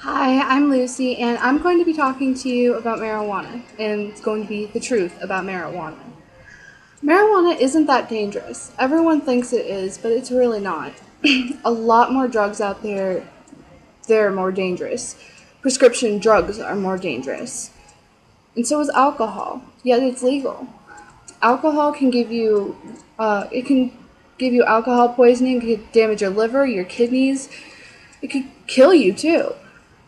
Hi, I'm Lucy, and I'm going to be talking to you about marijuana, and it's going to be the truth about marijuana. Marijuana isn't that dangerous. Everyone thinks it is, but it's really not. A lot more drugs out there, they're more dangerous. Prescription drugs are more dangerous. And so is alcohol, yet it's legal. Alcohol can give you, it can give you alcohol poisoning, it can damage your liver, your kidneys, it could kill you too.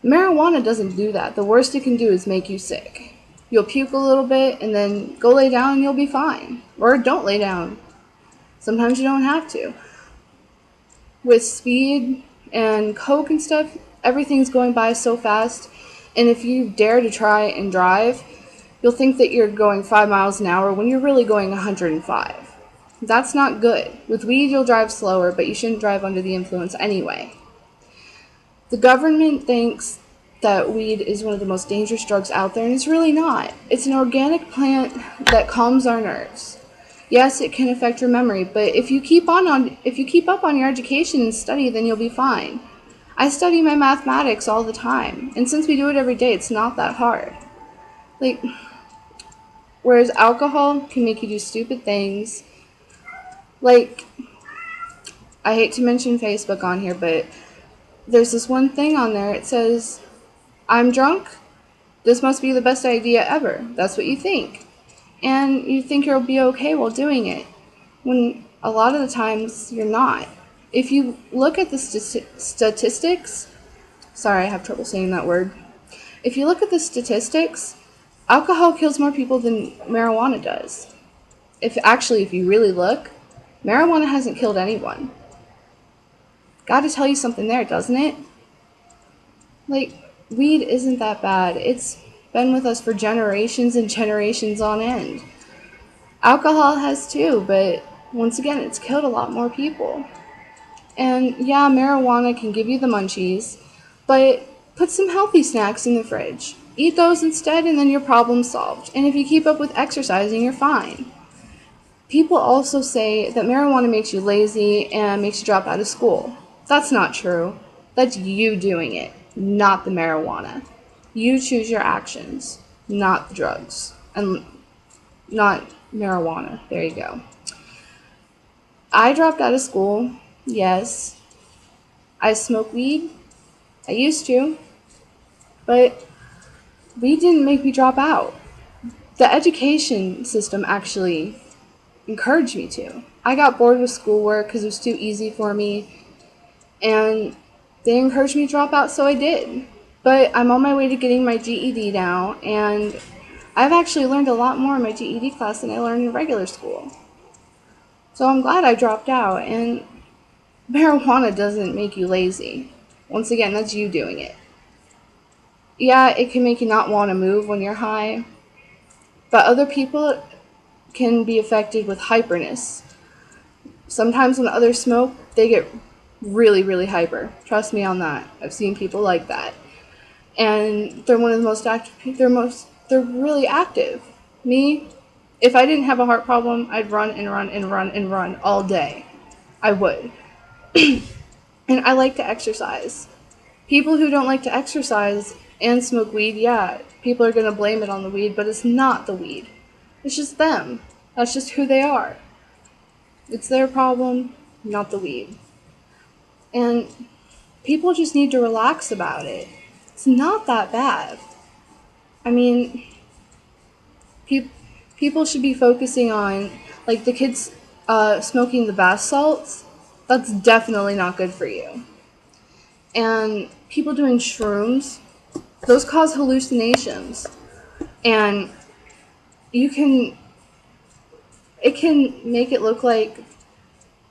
Marijuana doesn't do that. The worst it can do is make you sick. You'll puke a little bit and then go lay down and you'll be fine. Or don't lay down. Sometimes you don't have to. With speed and coke and stuff, everything's going by so fast. And if you dare to try and drive, you'll think that you're going 5 miles an hour when you're really going 105. That's not good. With weed, you'll drive slower, but you shouldn't drive under the influence anyway. The government thinks that weed is one of the most dangerous drugs out there, and it's really not. It's an organic plant that calms our nerves. Yes, it can affect your memory, but if you keep up on your education and study, then you'll be fine. I study my mathematics all the time, and since we do it every day, it's not that hard. Like, whereas alcohol can make you do stupid things. Like, I hate to mention Facebook on here, but there's this one thing on there. It says, I'm drunk. This must be the best idea ever. That's what you think. And you think you'll be okay while doing it, when a lot of the times you're not. If you look at the statistics, sorry, I have trouble saying that word. If you look at the statistics, alcohol kills more people than marijuana does. If you really look, marijuana hasn't killed anyone. Gotta tell you something there, doesn't it? Like, weed isn't that bad. It's been with us for generations and generations on end. Alcohol has too, but once again, it's killed a lot more people. And yeah, marijuana can give you the munchies, but put some healthy snacks in the fridge. Eat those instead, and then your problem's solved. And if you keep up with exercising, you're fine. People also say that marijuana makes you lazy and makes you drop out of school. That's not true. That's you doing it, not the marijuana. You choose your actions, not the drugs. And not marijuana. There you go. I dropped out of school, yes. I smoke weed. I used to. But weed didn't make me drop out. The education system actually encouraged me to. I got bored with schoolwork because it was too easy for me, and they encouraged me to drop out, so I did. But I'm on my way to getting my GED now, and I've actually learned a lot more in my GED class than I learned in regular school. So I'm glad I dropped out, and marijuana doesn't make you lazy. Once again, that's you doing it. Yeah, it can make you not want to move when you're high, but other people can be affected with hyperness. Sometimes when others smoke, they get really, really hyper. Trust me on that. I've seen people like that. And they're one of the most active they're really active. Me, if I didn't have a heart problem, I'd run and run and run and run all day. I would. And I like to exercise. People who don't like to exercise and smoke weed, yeah, people are going to blame it on the weed, but it's not the weed. It's just them. That's just who they are. It's their problem, not the weed. And people just need to relax about it. It's not that bad. I mean, people should be focusing on, like, the kids smoking the bath salts. That's definitely not good for you. And people doing shrooms, those cause hallucinations. And it can make it look like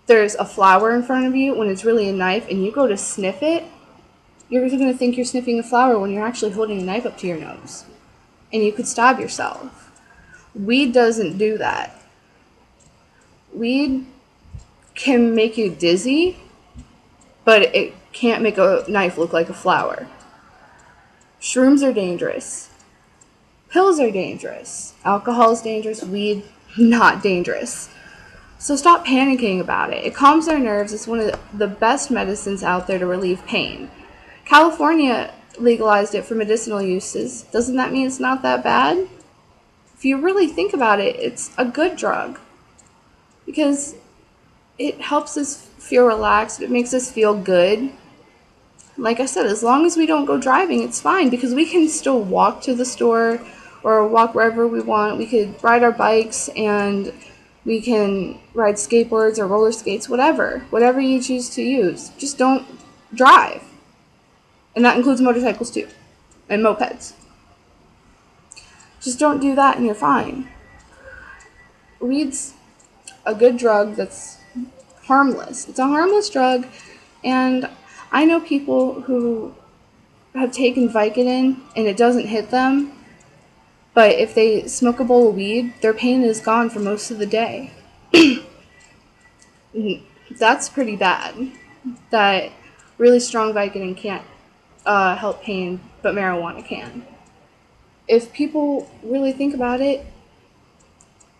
there's a flower in front of you when it's really a knife, and you go to sniff it, you're going to think you're sniffing a flower when you're actually holding a knife up to your nose. And you could stab yourself. Weed doesn't do that. Weed can make you dizzy, but it can't make a knife look like a flower. Shrooms are dangerous. Pills are dangerous. Alcohol is dangerous. Weed, not dangerous. So stop panicking about it. It calms our nerves. It's one of the best medicines out there to relieve pain. California legalized it for medicinal uses, doesn't that mean it's not that bad? If you really think about it, it's a good drug because it helps us feel relaxed, it makes us feel good. Like I said, as long as we don't go driving, it's fine because we can still walk to the store or walk wherever we want. We could ride our bikes and we can ride skateboards or roller skates, whatever you choose to use. Just don't drive. And that includes motorcycles too, and mopeds. Just don't do that and you're fine. Weed's a good drug that's harmless. It's a harmless drug, and I know people who have taken Vicodin and it doesn't hit them, but if they smoke a bowl of weed, their pain is gone for most of the day. That's pretty bad. That really strong Vicodin can't help pain, but marijuana can. If people really think about it,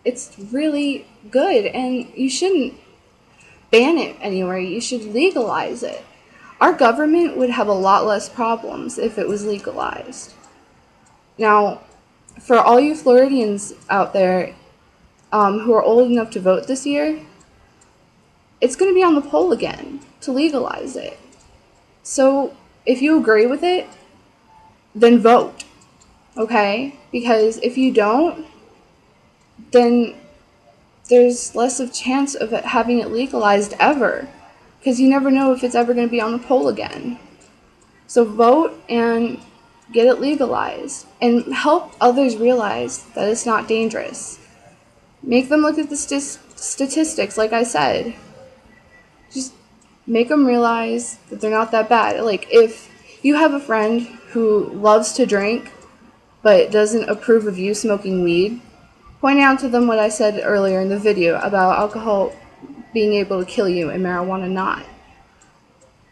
it's really good, and you shouldn't ban it anywhere. You should legalize it. Our government would have a lot less problems if it was legalized. Now, for all you Floridians out there who are old enough to vote this year, it's going to be on the poll again to legalize it. So if you agree with it, then vote, okay? Because if you don't, then there's less of chance of it having it legalized ever, because you never know if it's ever going to be on the poll again. So vote and get it legalized and help others realize that it's not dangerous. Make them look at the statistics, like I said. Just make them realize that they're not that bad. Like, if you have a friend who loves to drink but doesn't approve of you smoking weed, point out to them what I said earlier in the video about alcohol being able to kill you and marijuana not.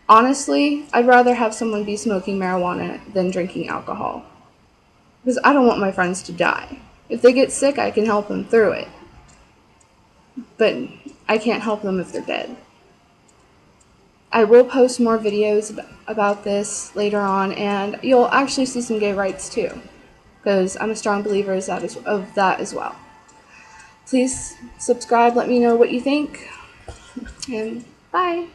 Honestly, I'd rather have someone be smoking marijuana than drinking alcohol, because I don't want my friends to die. If they get sick, I can help them through it, but I can't help them if they're dead. I will post more videos about this later on, and you'll actually see some gay rights too, because I'm a strong believer of that as well. Please subscribe, let me know what you think, and bye!